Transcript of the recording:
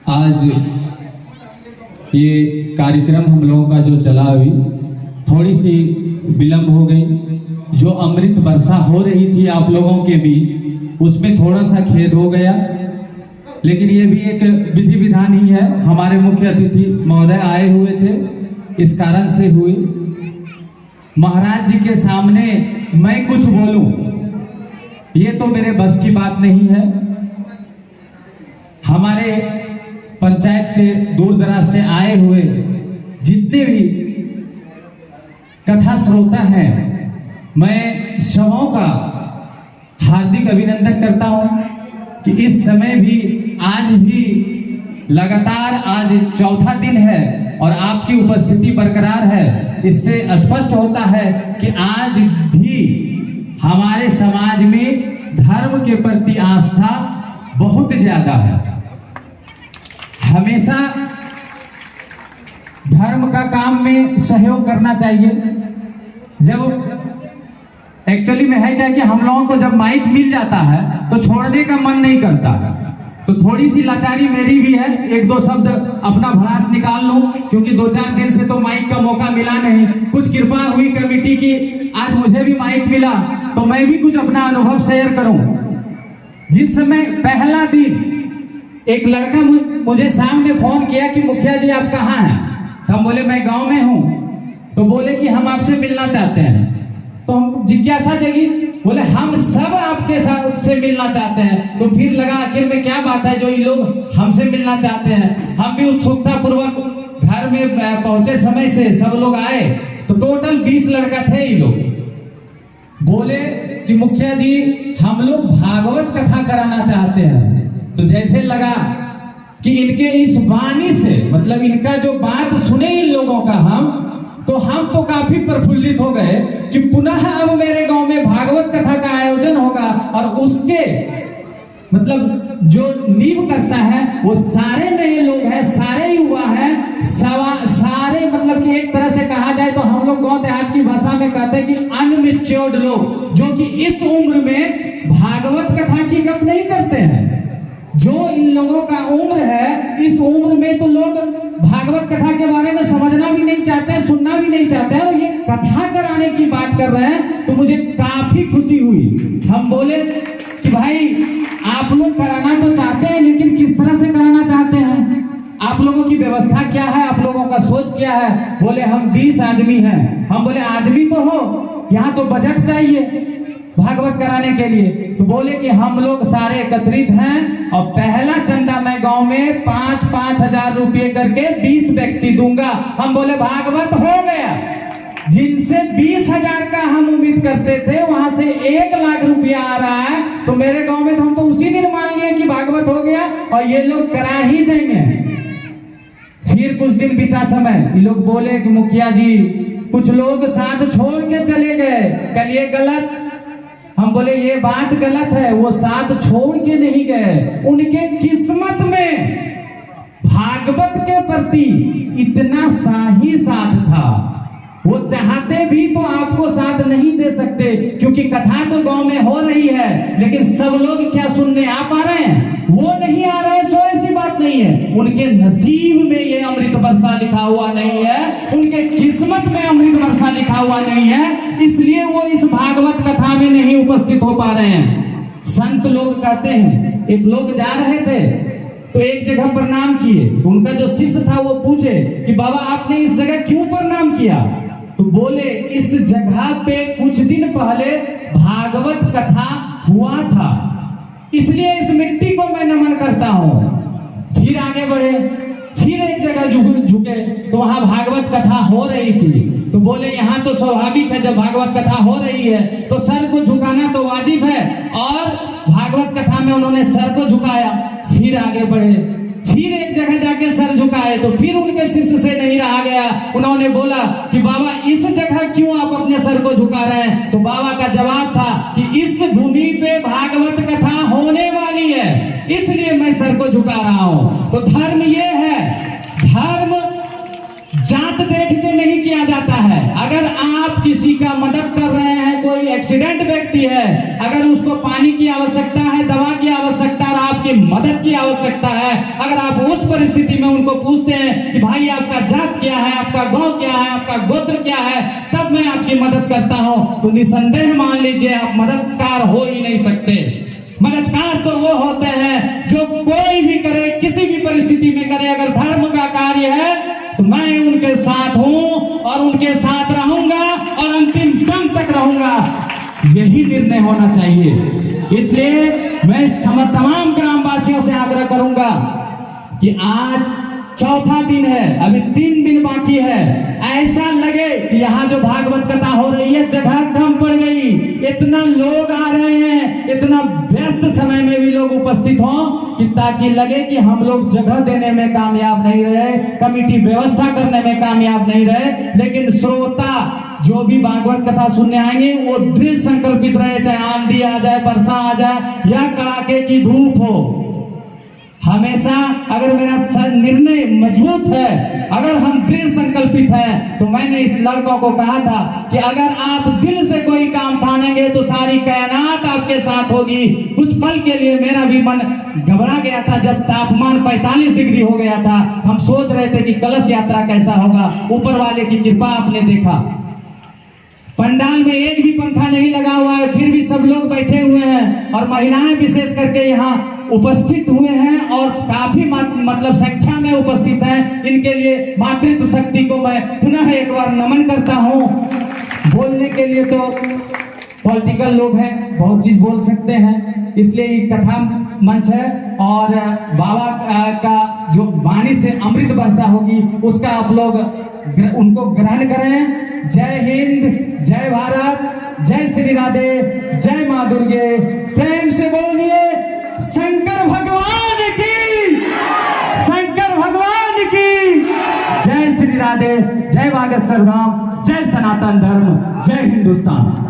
आज ये कार्यक्रम हम लोगों का जो चला अभी थोड़ी सी विलंब हो गई। जो अमृत वर्षा हो रही थी आप लोगों के बीच उसमें थोड़ा सा खेद हो गया, लेकिन ये भी एक विधि विधान ही है। हमारे मुख्य अतिथि महोदय आए हुए थे, इस कारण से हुई। महाराज जी के सामने मैं कुछ बोलूं ये तो मेरे बस की बात नहीं है। हमारे पंचायत से दूर दराज से आए हुए जितने भी कथा श्रोता हैं, मैं सबों का हार्दिक अभिनंदन करता हूं कि इस समय भी आज भी लगातार आज चौथा दिन है और आपकी उपस्थिति बरकरार है। इससे स्पष्ट होता है कि आज भी हमारे समाज में धर्म के प्रति आस्था बहुत ज्यादा है। हमेशा धर्म का काम में सहयोग करना चाहिए। जब एक्चुअली में है क्या कि हम लोगों को जब माइक मिल जाता है तो छोड़ने का मन नहीं करता, तो थोड़ी सी लाचारी मेरी भी है। एक दो शब्द अपना भड़ास निकाल लूं, क्योंकि 2-4 दिन से तो माइक का मौका मिला नहीं। कुछ कृपा हुई कमेटी की, आज मुझे भी माइक मिला तो मैं भी कुछ अपना अनुभव शेयर करूं। जिस समय पहला दिन एक लड़का मुझे शाम में फोन किया कि मुखिया जी आप कहाँ हैं, हम बोले मैं गांव में हूं। तो बोले कि हम आपसे मिलना चाहते हैं। तो हम जिज्ञासा जगी, बोले हम सब आपके साथ से मिलना चाहते हैं। तो फिर लगा आखिर में क्या बात है जो ये लोग हमसे मिलना चाहते हैं। हम भी उत्सुकता पूर्वक घर में पहुंचे, समय से सब लोग आए तो टोटल 20 लड़का थे। ये लोग बोले कि मुखिया जी हम लोग भागवत कथा कराना चाहते हैं। तो जैसे लगा कि इनके इस वाणी से, मतलब इनका जो बात सुने इन लोगों का हम तो काफी प्रफुल्लित हो गए कि पुनः अब मेरे गांव में भागवत कथा का आयोजन होगा। और उसके मतलब जो नींव करता है वो सारे नए लोग हैं, सारे युवा हैं, सारे मतलब कि एक तरह से कहा जाए तो हम लोग गांव देहात की भाषा में कहते हैं कि अनमेच्योर्ड लोग, जो कि इस उम्र में भागवत कथा की गप नहीं करते हैं। जो इन लोगों का उम्र है, इस उम्र में तो लोग भागवत कथा के बारे में समझना भी नहीं चाहते, सुनना भी नहीं चाहते, और ये कथा कराने की बात कर रहे हैं। तो मुझे काफी खुशी हुई। हम बोले कि भाई आप लोग कराना तो चाहते हैं, लेकिन किस तरह से कराना चाहते हैं, आप लोगों की व्यवस्था क्या है, आप लोगों का सोच क्या है। बोले हम 20 आदमी हैं। हम बोले आदमी तो हो, यहाँ तो बजट चाहिए भागवत कराने के लिए। तो बोले कि हम लोग सारे एकत्रित हैं और पहला चंदा मैं गांव में 5-5 हजार रुपये करके 20 व्यक्ति दूंगा। हम बोले भागवत हो गया। जिनसे 20,000 का हम उम्मीद करते थे वहां से 1 लाख रुपया आ रहा है। तो मेरे गांव में तो हम तो उसी दिन मान लिए कि भागवत हो गया और ये लोग करा ही देंगे। फिर कुछ दिन बीता समय, ये लोग बोले कि मुखिया जी कुछ लोग साथ छोड़ के चले गए, कल ये गलत। हम बोले ये बात गलत है, वो साथ छोड़ के नहीं गए, उनके किस्मत में भागवत के प्रति इतना शाही साथ था। वो चाहते भी तो आपको साथ नहीं दे सकते, क्योंकि कथा तो गांव में हो रही है, लेकिन सब लोग क्या सुनने आ पा रहे हैं, वो नहीं आ रहे। सो ऐसी बात नहीं है, उनके नसीब में ये अमृत वर्षा लिखा हुआ नहीं है, उनके किस्मत में अमृत वर्षा लिखा हुआ नहीं है, इसलिए वो इस भागवत कथा में नहीं उपस्थित हो पा रहे हैं। संत लोग कहते हैं, एक लोग जा रहे थे तो एक जगह प्रणाम किए, तो उनका जो शिष्य था वो पूछे कि बाबा आपने इस जगह क्यों प्रणाम किया। तो बोले इस जगह पे कुछ दिन पहले भागवत कथा हुआ था, इसलिए इस मिट्टी को मैं नमन करता हूं। फिर आगे बढ़े, फिर एक जगह झुके तो वहां भागवत कथा हो रही थी। तो बोले यहाँ तो स्वाभाविक है, जब भागवत कथा हो रही है तो सर को झुकाना तो वाजिब है, और भागवत कथा में उन्होंने सर को झुकाया। फिर आगे बढ़े, फिर एक जगह जाके सर झुकाए, तो फिर उनके शिष्य से नहीं रहा गया। उन्होंने बोला कि बाबा इस जगह क्यों आप अपने सर को झुका रहे हैं। तो बाबा का जवाब था कि इस भूमि पे भागवत कथा होने वाली है, इसलिए मैं सर को झुका रहा हूं। तो धर्म ये है, धर्म जात देख के नहीं किया जाता है। अगर आप किसी का मदद कर रहे हैं, कोई कोई एक्सीडेंट व्यक्ति है, अगर उसको पानी की आवश्यकता है, दवा की आवश्यकता है, आपकी मदद की आवश्यकता है, अगर आप उस परिस्थिति में उनको पूछते हैं कि भाई आपका जात क्या है, आपका गांव क्या है, आपका गोत्र क्या है, तब मैं आपकी मदद करता हूं, तो निसंदेह मान लीजिए आप मददगार हो ही नहीं सकते। मददगार तो वो होते हैं जो कोई भी करे, किसी भी परिस्थिति में करे, अगर धर्म का कार्य है तो मैं उनके साथ हूं और उनके साथ रहूंगा और अंतिम दम तक रहूंगा। यही निर्णय होना चाहिए। इसलिए मैं तमाम ग्रामवासियों से आग्रह करूंगा कि आज चौथा दिन है, अभी 3 दिन बाकी है। ऐसा लगे कि यहाँ जो भागवत कथा हो रही है जगह कम पड़ गई, इतना लोग आ रहे हैं, इतना व्यस्त समय में भी लोग उपस्थित हों कि ताकि लगे कि हम लोग जगह देने में कामयाब नहीं रहे, कमिटी व्यवस्था करने में कामयाब नहीं रहे, लेकिन श्रोता जो भी भागवत कथा सुनने आएंगे वो दृढ़ संकल्पित रहे, चाहे आंधी आ जाए, वर्षा आ जाए या कड़ाके की धूप हो। हमेशा अगर मेरा निर्णय मजबूत है, अगर हम दृढ़ संकल्पित हैं, तो मैंने इस लड़कों को कहा था कि अगर आप दिल से कोई काम ठानेंगे तो सारी कायनात आपके साथ होगी। कुछ पल के लिए मेरा भी मन घबरा गया था जब तापमान 45 डिग्री हो गया था। हम सोच रहे थे कि कलश यात्रा कैसा होगा। ऊपर वाले की कृपा आपने देखा, पंडाल में एक भी पंखा नहीं लगा हुआ है, फिर भी सब लोग बैठे हुए हैं और महिलाएं विशेष करके यहाँ उपस्थित हुए हैं और काफी मतलब संख्या में उपस्थित हैं। इनके लिए मातृत्व शक्ति को मैं पुनः एक बार नमन करता हूँ। बोलने के लिए तो पॉलिटिकल लोग हैं, बहुत चीज बोल सकते हैं, इसलिए ये कथा मंच है और बाबा का जो वाणी से अमृत वर्षा होगी उसका आप लोग उनको ग्रहण करें। जय हिंद, जय भारत, जय श्री राधे, जय माँ दुर्गे। प्रेम से बोलिए शंकर भगवान की, शंकर भगवान की जय। श्री राधे, जय बागेश्वर धाम, जय सनातन धर्म, जय हिंदुस्तान।